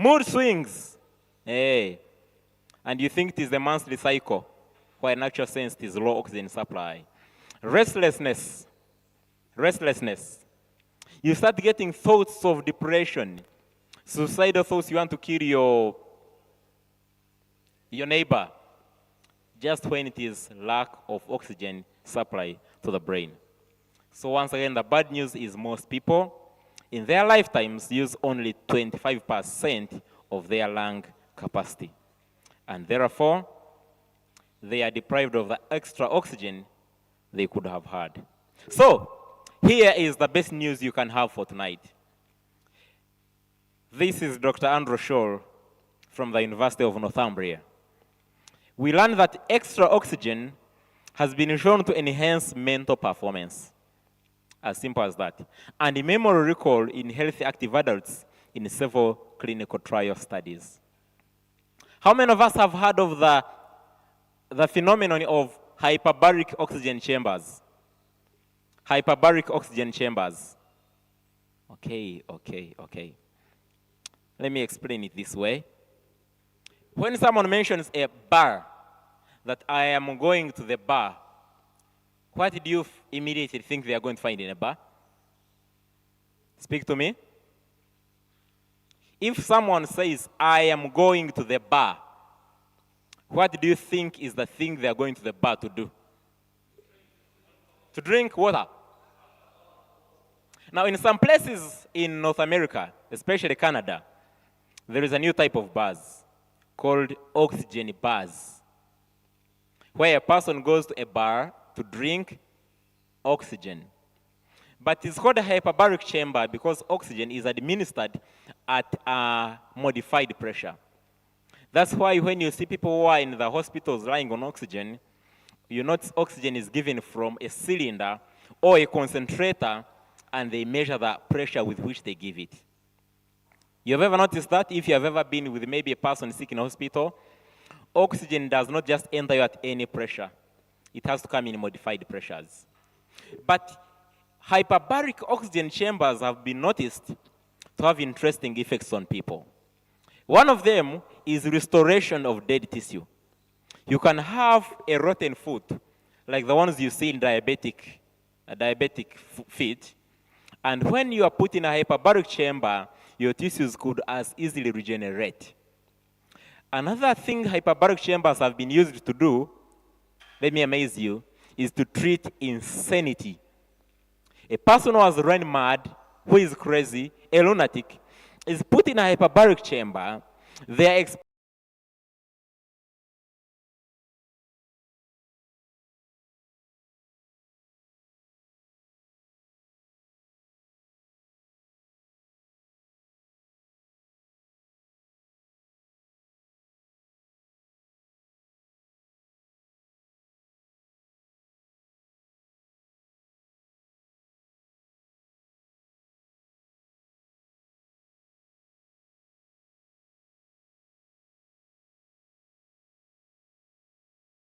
Mood swings. Hey. And you think it is a monthly cycle, while in actual sense it is low oxygen supply. Restlessness. Restlessness. You start getting thoughts of depression, suicidal thoughts, you want to kill your neighbor, just when it is lack of oxygen supply to the brain. So once again, the bad news is most people in their lifetimes use only 25% of their lung capacity. And therefore, they are deprived of the extra oxygen they could have had. So, here is the best news you can have for tonight. This is Dr. Andrew Scholl from the University of Northumbria. We learned that extra oxygen has been shown to enhance mental performance. As simple as that. And memory recall in healthy active adults in several clinical trial studies. How many of us have heard of the phenomenon of hyperbaric oxygen chambers? Hyperbaric oxygen chambers. Okay. Let me explain it this way. When someone mentions a bar, that I am going to the bar, what do you immediately think they are going to find in a bar? Speak to me. If someone says, I am going to the bar, what do you think is the thing they are going to the bar to do? To drink water. Now, in some places in North America, especially Canada, there is a new type of bars called oxygen bars, where a person goes to a bar to drink oxygen. But it's called a hyperbaric chamber because oxygen is administered at a modified pressure. That's why when you see people who are in the hospitals lying on oxygen, you notice oxygen is given from a cylinder or a concentrator, and they measure the pressure with which they give it. You've ever noticed that? If you have ever been with maybe a person sick in a hospital, oxygen does not just enter you at any pressure. It has to come in modified pressures. But hyperbaric oxygen chambers have been noticed to have interesting effects on people. One of them is restoration of dead tissue. You can have a rotten foot, like the ones you see in diabetic feet, and when you are put in a hyperbaric chamber, your tissues could as easily regenerate. Another thing hyperbaric chambers have been used to do, let me amaze you, is to treat insanity. A person who has run mad, who is crazy, a lunatic, is put in a hyperbaric chamber. They are